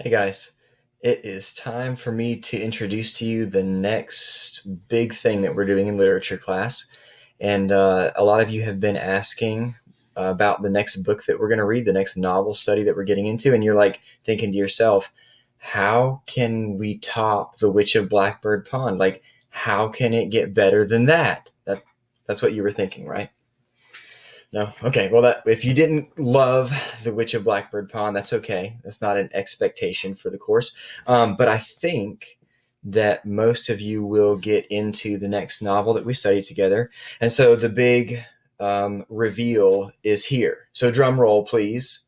Hey guys, it is time for me to introduce to you the next big thing that we're doing in literature class. And a lot of you have been asking about the next book that we're going to read, the next novel study that we're getting into. And you're like thinking to yourself, how can we top The Witch of Blackbird Pond? Like, how can it get better than that? That's what you were thinking, right? No? Okay. Well, if you didn't love The Witch of Blackbird Pond, that's okay. That's not an expectation for the course. But I think that most of you will get into the next novel that we study together. And so the big reveal is here. So drum roll, please.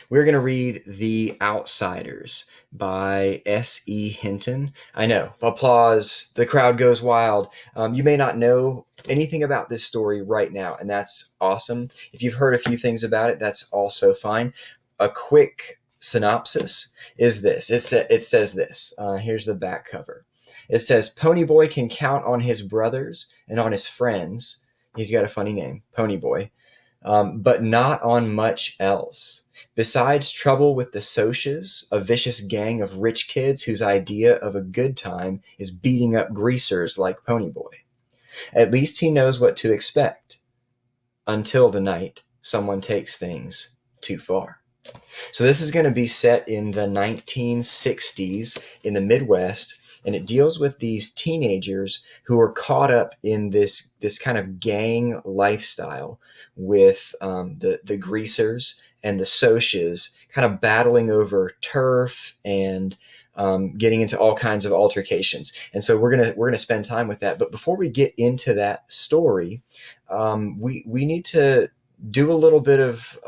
We're going to read The Outsiders by S.E. Hinton. I know, applause, the crowd goes wild. You may not know anything about this story right now, and that's awesome. If you've heard a few things about it, that's also fine. A quick synopsis is this. It says this. Here's the back cover. It says, Ponyboy can count on his brothers and on his friends. He's got a funny name, Ponyboy, but not on much else. Besides trouble with the Socias, a vicious gang of rich kids whose idea of a good time is beating up greasers like Ponyboy. At least he knows what to expect, until the night someone takes things too far. So this is going to be set in the 1960s in the Midwest, and it deals with these teenagers who are caught up in this kind of gang lifestyle with the greasers and the socias, kind of battling over turf and getting into all kinds of altercations. And so we're gonna spend time with that. But before we get into that story, we need to do a little bit of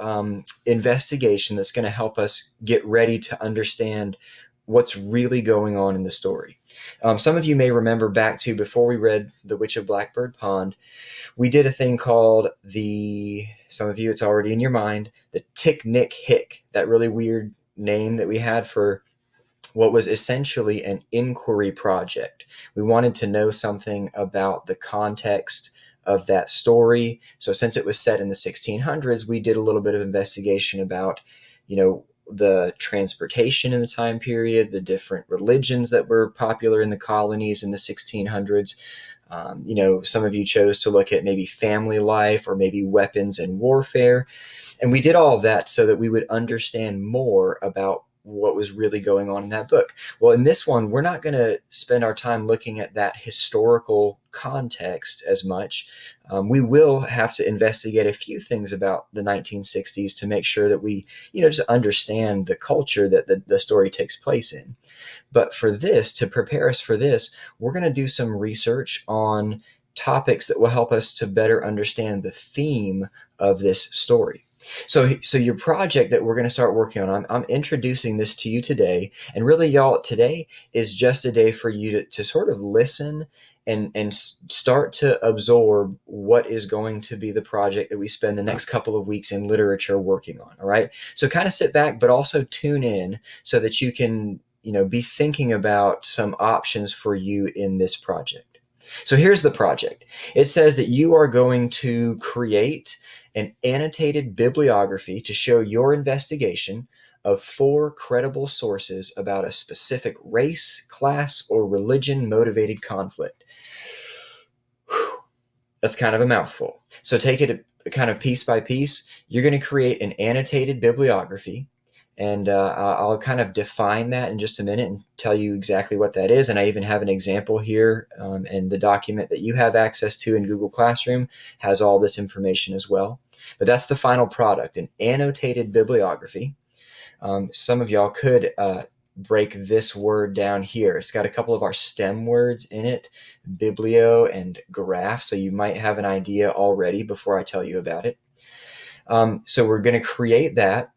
investigation that's going to help us get ready to understand what's really going on in the story. Some of you may remember back to before we read The Witch of Blackbird Pond, we did a thing called some of you, it's already in your mind, the Tick Nick Hick, that really weird name that we had for what was essentially an inquiry project. We wanted to know something about the context of that story. So since it was set in the 1600s, we did a little bit of investigation about, the transportation in the time period, the different religions that were popular in the colonies in the 1600s. Some of you chose to look at maybe family life or maybe weapons and warfare. And we did all of that so that we would understand more about what was really going on in that book. Well, in this one, we're not going to spend our time looking at that historical context as much. We will have to investigate a few things about the 1960s to make sure that we, just understand the culture that the story takes place in. But for this, to prepare us for this, we're going to do some research on topics that will help us to better understand the theme of this story. So your project that we're going to start working on, I'm introducing this to you today. And really, y'all, today is just a day for you to sort of listen and start to absorb what is going to be the project that we spend the next couple of weeks in literature working on. All right. So kind of sit back, but also tune in so that you can, be thinking about some options for you in this project. So here's the project. It says that you are going to create an annotated bibliography to show your investigation of 4 credible sources about a specific race, class, or religion-motivated conflict. Whew. That's kind of a mouthful. So take it kind of piece by piece. You're going to create an annotated bibliography, and I'll kind of define that in just a minute and tell you exactly what that is. And I even have an example here, and the document that you have access to in Google Classroom has all this information as well. But that's the final product, an annotated bibliography. Some of y'all could break this word down here. It's got a couple of our STEM words in it, biblio and graph, so you might have an idea already before I tell you about it. So we're going to create that,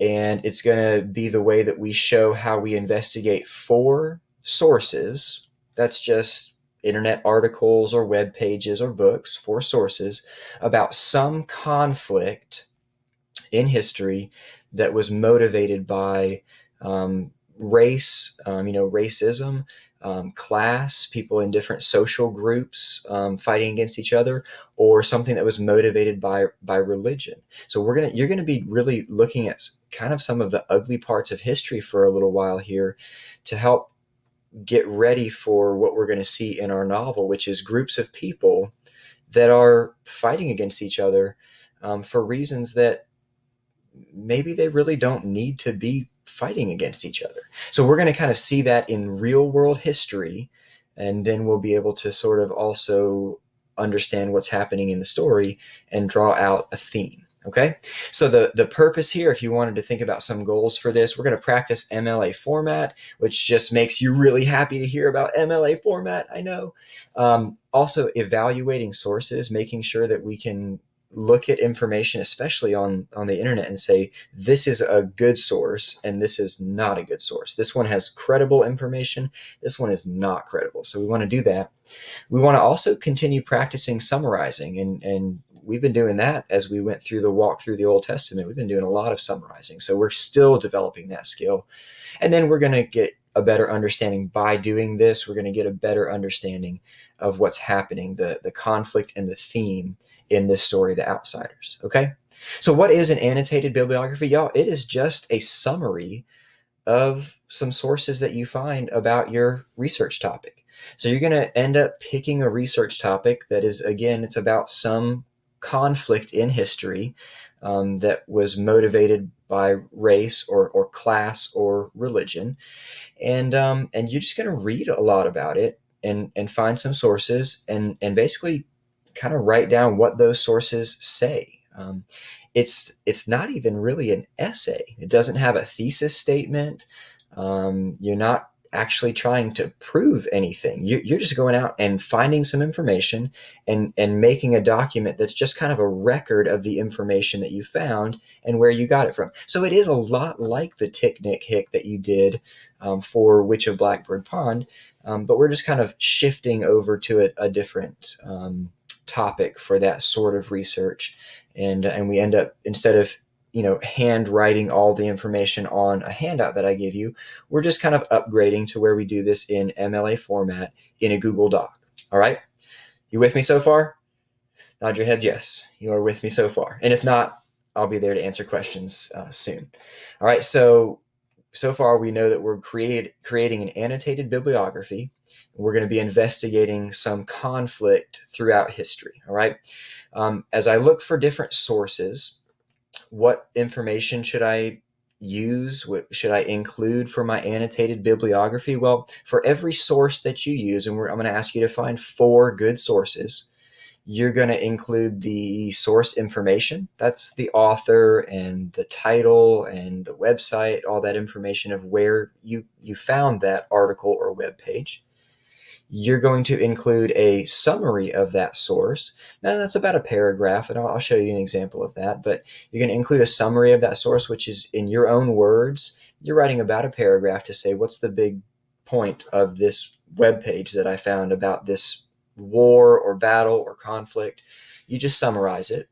and it's going to be the way that we show how we investigate 4 sources. That's just internet articles or web pages or books, 4 sources about some conflict in history that was motivated by race, racism, class, people in different social groups fighting against each other, or something that was motivated by religion. So you're gonna be really looking at kind of some of the ugly parts of history for a little while here to help get ready for what we're going to see in our novel, which is groups of people that are fighting against each other for reasons that maybe they really don't need to be fighting against each other. So we're going to kind of see that in real world history, and then we'll be able to sort of also understand what's happening in the story and draw out a theme. Okay, so the purpose here, if you wanted to think about some goals for this, we're going to practice MLA format, which just makes you really happy to hear about MLA format, I know. Also evaluating sources, making sure that we can look at information, especially on the internet, and say, this is a good source and this is not a good source. This one has credible information. This one is not credible. So we want to do that. We want to also continue practicing summarizing, and we've been doing that as we went through the walk through the Old Testament. We've been doing a lot of summarizing. So we're still developing that skill. And then we're going to get a better understanding by doing this. We're going to get a better understanding of what's happening, the conflict and the theme in this story, The Outsiders. Okay? So what is an annotated bibliography, y'all? It is just a summary of some sources that you find about your research topic. So you're going to end up picking a research topic that is, again, it's about some conflict in history that was motivated by race or class or religion. And you're just going to read a lot about it and find some sources and basically kind of write down what those sources say. It's not even really an essay. It doesn't have a thesis statement. You're not actually trying to prove anything. You're just going out and finding some information and making a document that's just kind of a record of the information that you found and where you got it from. So it is a lot like the Tick, Nick, Hick that you did for Witch of Blackbird Pond, but we're just kind of shifting over to a different topic for that sort of research. And we end up, instead of handwriting all the information on a handout that I give you, we're just kind of upgrading to where we do this in MLA format in a Google Doc. All right? You with me so far? Nod your heads yes. You are with me so far. And if not, I'll be there to answer questions soon. All right, so far we know that we're creating an annotated bibliography. We're going to be investigating some conflict throughout history. All right? As I look for different sources, what information should I use? What should I include for my annotated bibliography? Well, for every source that you use, and I'm going to ask you to find 4 good sources, you're going to include the source information. That's the author and the title and the website, all that information of where you found that article or web page. You're going to include a summary of that source. Now, that's about a paragraph, and I'll show you an example of that, but you're going to include a summary of that source, which is in your own words. You're writing about a paragraph to say, what's the big point of this web page that I found about this war or battle or conflict? You just summarize it.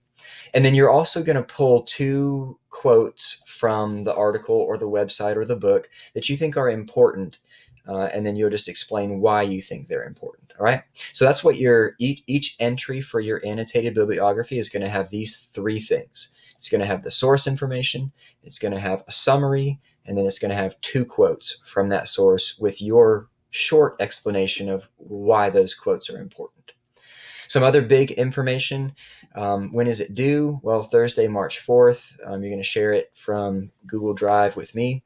And then you're also going to pull 2 quotes from the article or the website or the book that you think are important. And then you'll just explain why you think they're important. All right. So that's what each entry for your annotated bibliography is going to have these 3 things. It's going to have the source information, it's going to have a summary, and then it's going to have 2 quotes from that source with your short explanation of why those quotes are important. Some other big information. When is it due? Well, Thursday, March 4th. You're going to share it from Google Drive with me.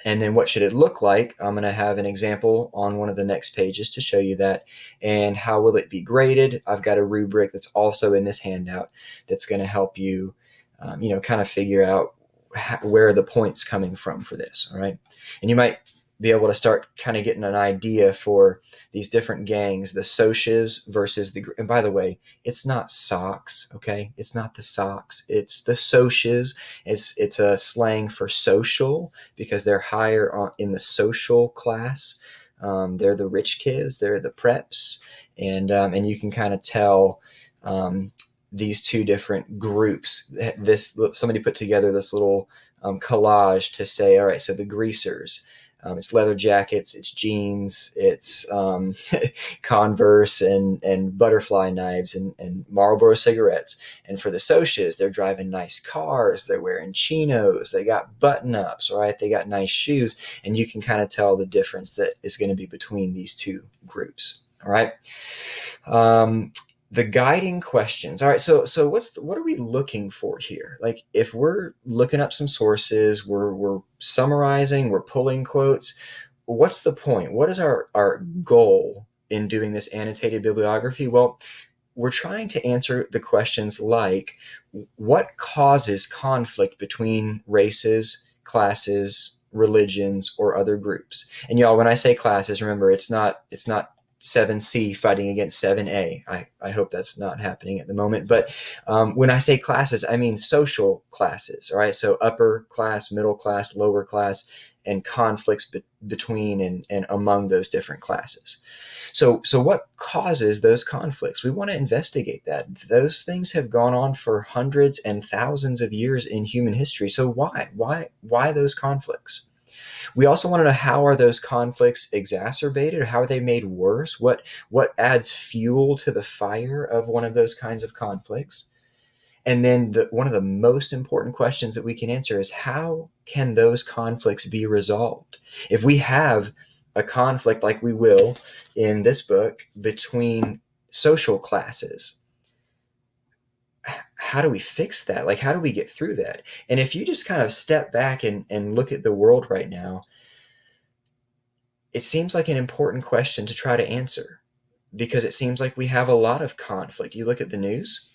And then what should it look like? I'm going to have an example on one of the next pages to show you that. And how will it be graded? I've got a rubric that's also in this handout that's going to help you, kind of figure out where are the points coming from for this. All right. And you might be able to start kind of getting an idea for these different gangs, the Socs versus and by the way, it's not socks, okay? It's not the socks, it's the Socs. It's a slang for social because they're higher in the social class. They're the rich kids, they're the preps, and you can kind of tell these 2 different groups. Somebody put together this little collage to say, all right, so the greasers, It's leather jackets, it's jeans, it's Converse and butterfly knives and Marlboro cigarettes. And for the socias, they're driving nice cars, they're wearing chinos, they got button-ups, right? They got nice shoes, and you can kind of tell the difference that is going to be between these two groups. All right. The guiding questions. All right. So what are we looking for here? Like, if we're looking up some sources, we're summarizing, we're pulling quotes. What's the point? What is our goal in doing this annotated bibliography? Well, we're trying to answer the questions like, what causes conflict between races, classes, religions, or other groups? And y'all, when I say classes, remember, it's not 7C fighting against 7A. I hope that's not happening at the moment. But when I say classes, I mean social classes. All right. So upper class, middle class, lower class, and conflicts between and among those different classes. So what causes those conflicts? We want to investigate that. Those things have gone on for hundreds and thousands of years in human history. So why those conflicts? We also want to know, how are those conflicts exacerbated? How are they made worse? What adds fuel to the fire of one of those kinds of conflicts? And then one of the most important questions that we can answer is, how can those conflicts be resolved? If we have a conflict, like we will in this book, between social classes, how do we fix that? Like, how do we get through that? And if you just kind of step back and look at the world right now, it seems like an important question to try to answer, because it seems like we have a lot of conflict. You look at the news,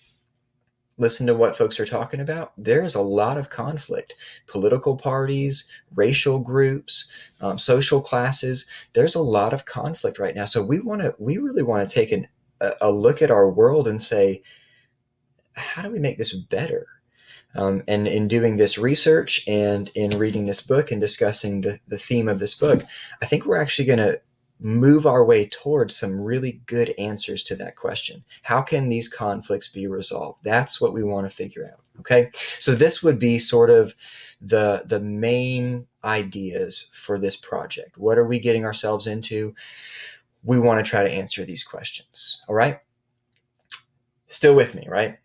listen to what folks are talking about. There's a lot of conflict. Political parties, racial groups, social classes. There's a lot of conflict right now. So we really want to take a look at our world and say, how do we make this better? And in doing this research and in reading this book and discussing the theme of this book, I think we're actually going to move our way towards some really good answers to that question. How can these conflicts be resolved? That's what we want to figure out. Okay. So this would be sort of the main ideas for this project. What are we getting ourselves into? We want to try to answer these questions. All right. Still with me, right?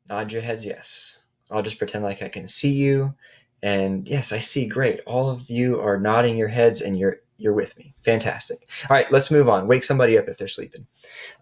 Nod your heads yes. I'll just pretend like I can see you. And yes, I see. Great. All of you are nodding your heads and you're with me. Fantastic. All right, let's move on. Wake somebody up if they're sleeping.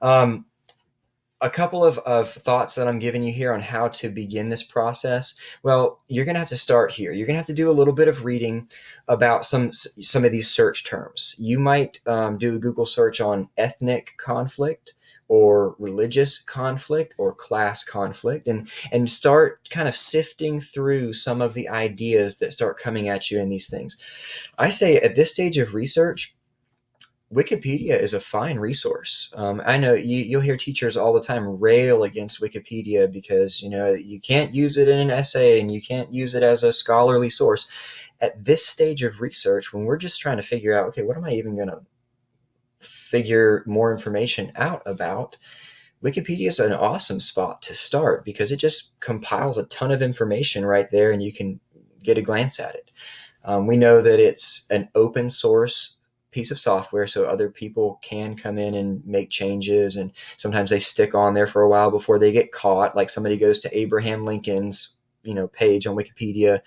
A couple of thoughts that I'm giving you here on how to begin this process. Well, you're going to have to start here. You're going to have to do a little bit of reading about some of these search terms. You might do a Google search on ethnic conflict, or religious conflict, or class conflict, and start kind of sifting through some of the ideas that start coming at you in these things. I say at this stage of research, Wikipedia is a fine resource. I know you'll hear teachers all the time rail against Wikipedia because, you can't use it in an essay and you can't use it as a scholarly source. At this stage of research, when we're just trying to figure out, okay, what am I even going to figure more information out about, Wikipedia is an awesome spot to start because it just compiles a ton of information right there and you can get a glance at it. We know that it's an open source piece of software, so other people can come in and make changes, and sometimes they stick on there for a while before they get caught. Like, somebody goes to Abraham Lincoln's page on Wikipedia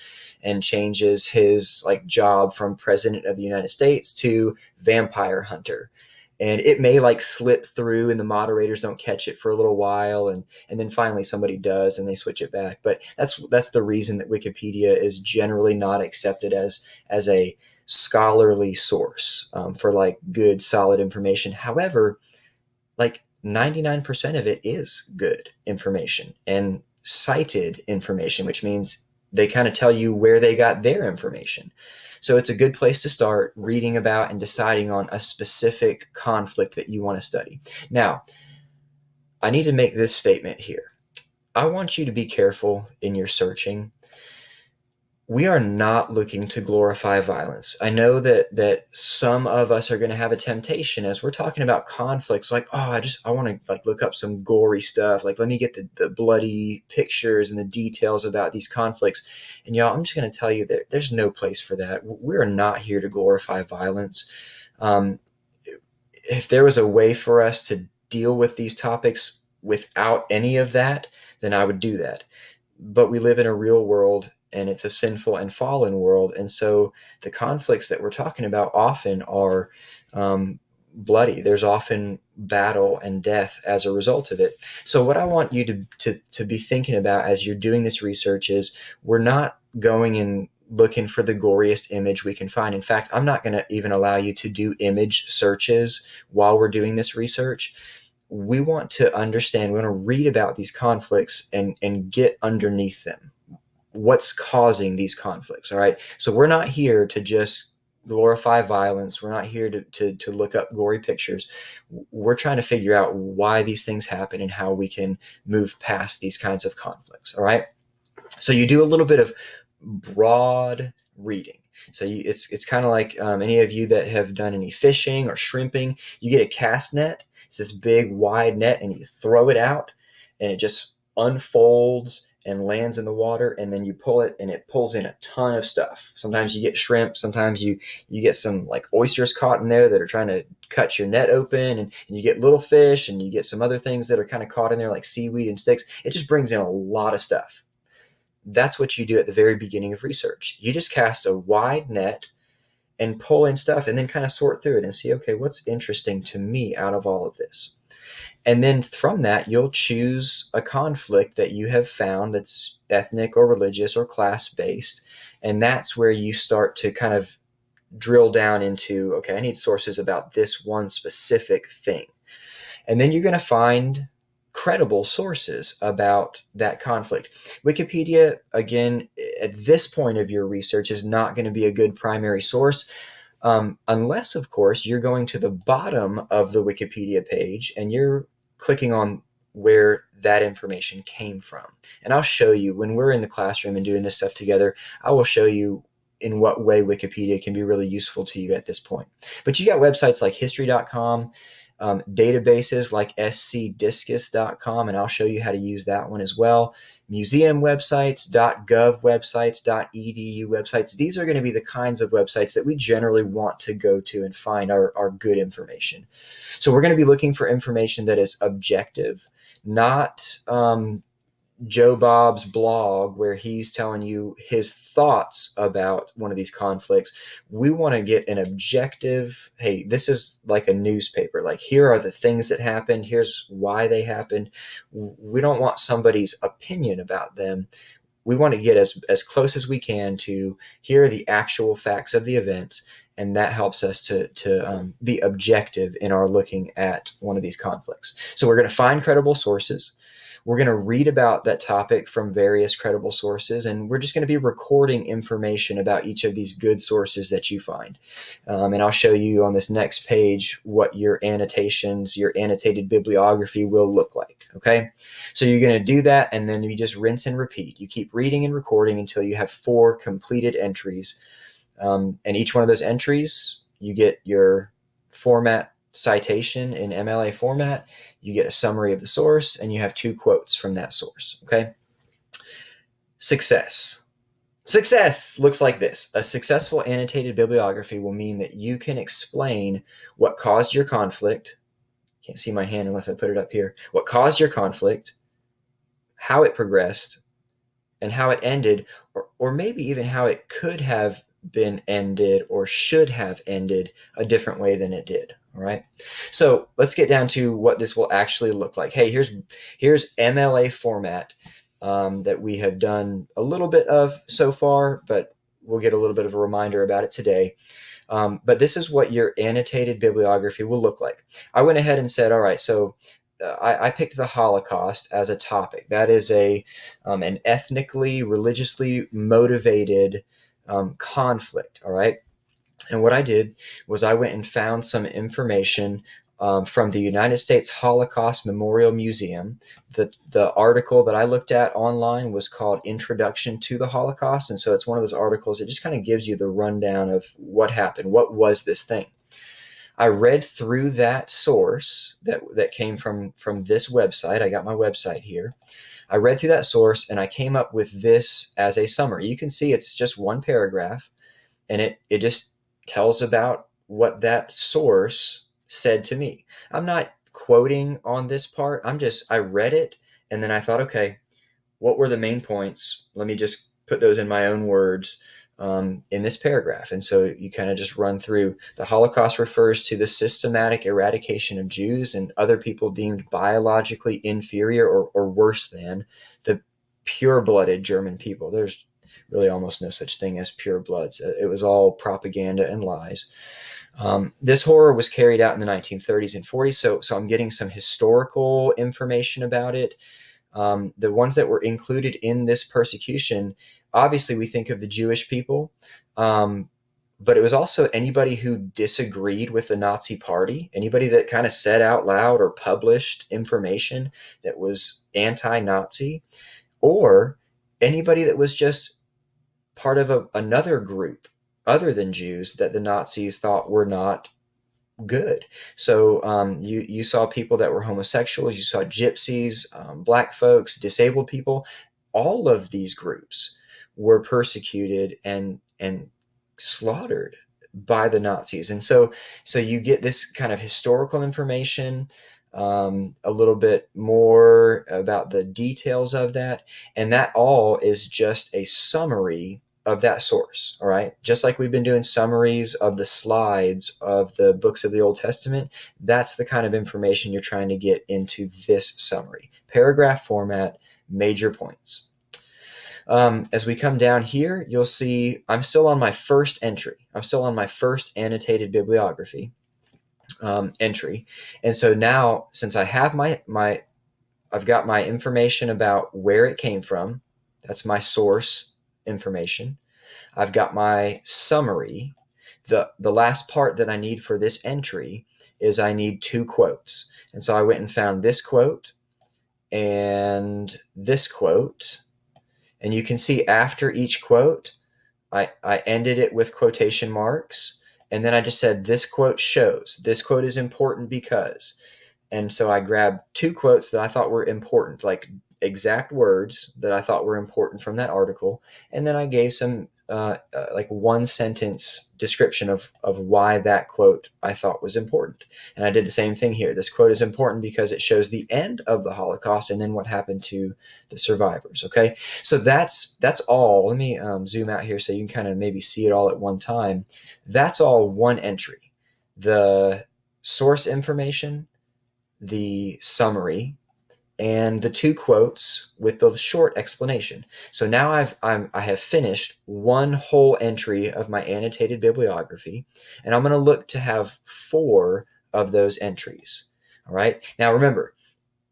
and changes his job from President of the United States to vampire hunter. And it may slip through and the moderators don't catch it for a little while. And then finally somebody does and they switch it back. But that's the reason that Wikipedia is generally not accepted as a scholarly source for good, solid information. However, 99% of it is good information and cited information, which means they kind of tell you where they got their information. So it's a good place to start reading about and deciding on a specific conflict that you want to study. Now, I need to make this statement here. I want you to be careful in your searching. we are not looking to glorify violence. I know that some of us are going to have a temptation as we're talking about conflicts, like, oh, I want to like look up some gory stuff. Like, let me get the bloody pictures and the details about these conflicts. And y'all, I'm just going to tell you that there's no place for that. We are not here to glorify violence. Um, if there was a way for us to deal with these topics without any of that, then I would do that. But we live in a real world, and it's a sinful and fallen world. And so the conflicts that we're talking about often are bloody. There's often battle and death as a result of it. So what I want you to be thinking about as you're doing this research is, we're not going and looking for the goriest image we can find. In fact, I'm not going to even allow you to do image searches while we're doing this research. We want to understand, we want to read about these conflicts and get underneath them. What's causing these conflicts? All right. So we're not here to just glorify violence. We're not here to look up gory pictures. We're trying to figure out why these things happen and how we can move past these kinds of conflicts. All right. So you do a little bit of broad reading. So it's kind of like any of you that have done any fishing or shrimping. You get a cast net. It's this big wide net, and you throw it out, and it just unfolds and lands in the water, and then you pull it, and it pulls in a ton of stuff. Sometimes you get shrimp. Sometimes you get some like oysters caught in there that are trying to cut your net open, and you get little fish, and you get some other things that are kind of caught in there like seaweed and sticks. It just brings in a lot of stuff. That's what you do at the very beginning of research. You just cast a wide net and pull in stuff, and then kind of sort through it and see, okay, what's interesting to me out of all of this? And then from that, you'll choose a conflict that you have found that's ethnic or religious or class-based. And that's where you start to kind of drill down into, okay, I need sources about this one specific thing. And then you're going to find credible sources about that conflict. Wikipedia, again, at this point of your research, is not going to be a good primary source, unless, of course, you're going to the bottom of the Wikipedia page and you're clicking on where that information came from. And I'll show you, when we're in the classroom and doing this stuff together, I will show you in what way Wikipedia can be really useful to you at this point. But you got websites like history.com, databases like scdiscus.com, and I'll show you how to use that one as well. Museum websites, .gov websites, .edu websites. These are going to be the kinds of websites that we generally want to go to and find our good information. So we're going to be looking for information that is objective, not Joe Bob's blog where he's telling you his thoughts about one of these conflicts. We want to get an objective, hey, this is like a newspaper. Like, here are the things that happened. Here's why they happened. We don't want somebody's opinion about them. We want to get as close as we can to, here are the actual facts of the event. And that helps us to be objective in our looking at one of these conflicts. So we're going to find credible sources. We're going to read about that topic from various credible sources, and we're just going to be recording information about each of these good sources that you find. And I'll show you on this next page what your annotations, your annotated bibliography will look like. Okay, so you're going to do that, and then you just rinse and repeat. You keep reading and recording until you have 4 completed entries. And each one of those entries, you get your format citation in MLA format, you get a summary of the source, and you have 2 quotes from that source. Okay. Success looks like this. A successful annotated bibliography will mean that you can explain what caused your conflict. Can't see my hand unless I put it up here. What caused your conflict, how it progressed, and how it ended, or maybe even how it could have been ended or should have ended a different way than it did. All right. So let's get down to what this will actually look like. Hey, here's MLA format that we have done a little bit of so far, but we'll get a little bit of a reminder about it today. But this is what your annotated bibliography will look like. I went ahead and said, all right, so I picked the Holocaust as a topic. That is an ethnically, religiously motivated conflict. All right. And what I did was I went and found some information from the United States Holocaust Memorial Museum. The article that I looked at online was called Introduction to the Holocaust. And so it's one of those articles that just kind of gives you the rundown of what happened. What was this thing? I read through that source that came from this website. I got my website here. I read through that source and I came up with this as a summary. You can see it's just one paragraph, and it just tells about what that source said to me. I'm not quoting on this part. I read it and then I thought, okay, what were the main points? Let me just put those in my own words in this paragraph. And so you kind of just run through. The Holocaust refers to the systematic eradication of Jews and other people deemed biologically inferior or worse than the pure-blooded German people. There's really almost no such thing as pure bloods. It was all propaganda and lies. This horror was carried out in the 1930s and 40s, so I'm getting some historical information about it. The ones that were included in this persecution, obviously we think of the Jewish people, but it was also anybody who disagreed with the Nazi Party, anybody that kind of said out loud or published information that was anti-Nazi, or anybody that was just part of another group other than Jews that the Nazis thought were not good. So you saw people that were homosexuals, you saw gypsies, black folks, disabled people. All of these groups were persecuted and slaughtered by the Nazis. And so you get this kind of historical information, a little bit more about the details of that, and that all is just a summary of that source. All right. Just like we've been doing summaries of the slides of the books of the Old Testament, that's the kind of information you're trying to get into this summary. Paragraph format, major points. As we come down here, you'll see I'm still on my first entry. I'm still on my first annotated bibliography entry. And so now, since I have I've got my information about where it came from, that's my source information. I've got my summary. The last part that I need for this entry is I need 2 quotes. And so I went and found this quote and this quote. And you can see after each quote, I ended it with quotation marks. And then I just said, this quote shows. This quote is important because. And so I grabbed 2 quotes that I thought were important, like exact words that I thought were important from that article. And then I gave some like 1-sentence description of why that quote I thought was important. And I did the same thing here. This quote is important because it shows the end of the Holocaust and then what happened to the survivors. Okay, so that's all. Let me zoom out here so you can kind of maybe see it all at one time. That's all one entry. The source information, the summary, and the 2 quotes with the short explanation. So now I have finished one whole entry of my annotated bibliography, and I'm going to look to have 4 of those entries. All right. Now remember,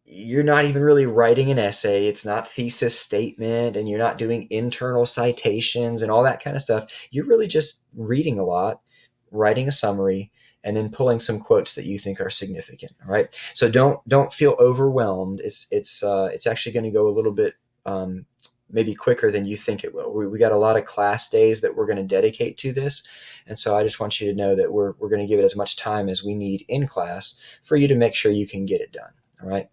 you're not even really writing an essay. It's not thesis statement, and you're not doing internal citations and all that kind of stuff. You're really just reading a lot, writing a summary, and then pulling some quotes that you think are significant. All right. So don't feel overwhelmed. It's actually going to go a little bit maybe quicker than you think it will. We got a lot of class days that we're going to dedicate to this, and so I just want you to know that we're going to give it as much time as we need in class for you to make sure you can get it done. All right.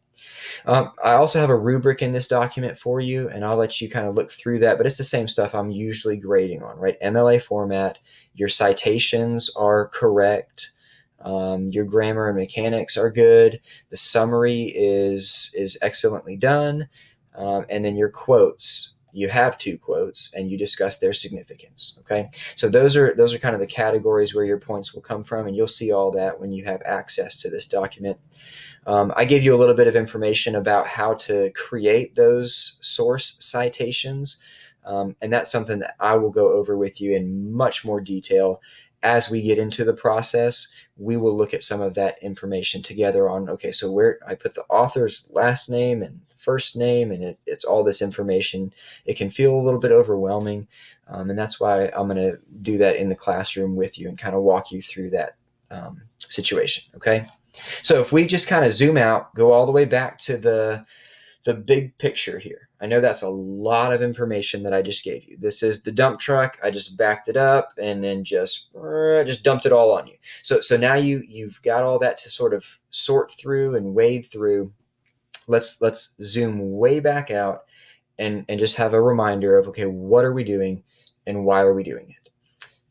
I also have a rubric in this document for you, and I'll let you kind of look through that, but it's the same stuff I'm usually grading on, right? MLA format, your citations are correct, your grammar and mechanics are good, the summary is excellently done, and then your quotes, you have 2 quotes and you discuss their significance. Okay, so those are kind of the categories where your points will come from, and you'll see all that when you have access to this document. I gave you a little bit of information about how to create those source citations, and that's something that I will go over with you in much more detail as we get into the process. We will look at some of that information together on, okay, so where I put the author's last name and first name, and it's all this information. It can feel a little bit overwhelming, and that's why I'm going to do that in the classroom with you and kind of walk you through that situation, okay? So if we just kind of zoom out, go all the way back to the big picture here. I know that's a lot of information that I just gave you. This is the dump truck. I just backed it up and then just dumped it all on you. So now you've got all that to sort of sort through and wade through. Let's zoom way back out and just have a reminder of, okay, what are we doing and why are we doing it?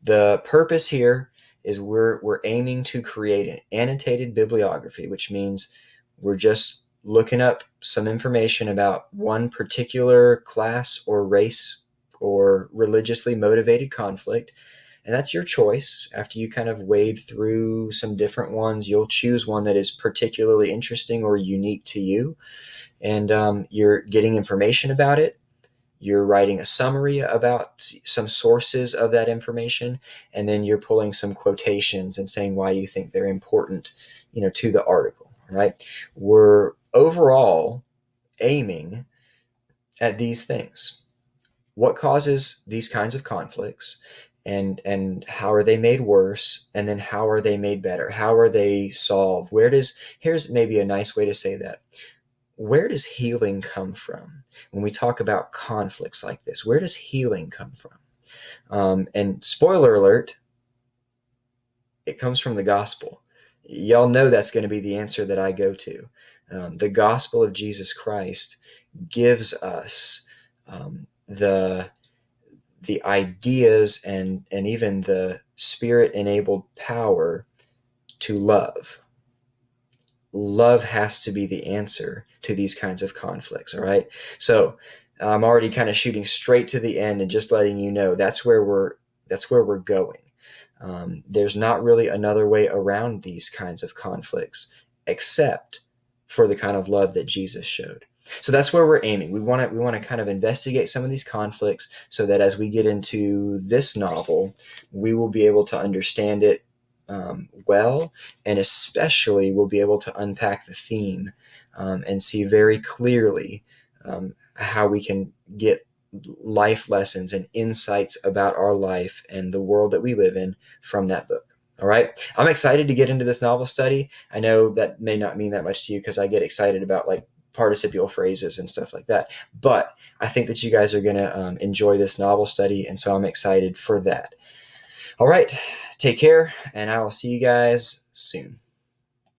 The purpose here is we're aiming to create an annotated bibliography, which means we're just looking up some information about one particular class or race or religiously motivated conflict. And that's your choice. After you kind of wade through some different ones, you'll choose one that is particularly interesting or unique to you. And you're getting information about it. You're writing a summary about some sources of that information, and then you're pulling some quotations and saying why you think they're important, to the article, right? We're overall aiming at these things. What causes these kinds of conflicts, and how are they made worse, and then how are they made better? How are they solved? Here's maybe a nice way to say that. Where does healing come from? When we talk about conflicts like this, where does healing come from? And spoiler alert, it comes from the gospel. Y'all know that's going to be the answer that I go to. The gospel of Jesus Christ gives us the ideas and even the spirit-enabled power to love. Love has to be the answer to these kinds of conflicts, all right? So I'm already kind of shooting straight to the end and just letting you know that's where we're going. There's not really another way around these kinds of conflicts except for the kind of love that Jesus showed. So that's where we're aiming. We want to kind of investigate some of these conflicts so that as we get into this novel, we will be able to understand it well, and especially we'll be able to unpack the theme and see very clearly how we can get life lessons and insights about our life and the world that we live in from that book. All right. I'm excited to get into this novel study. I know that may not mean that much to you because I get excited about like participial phrases and stuff like that. But I think that you guys are going to enjoy this novel study. And so I'm excited for that. All right. Take care, and I will see you guys soon.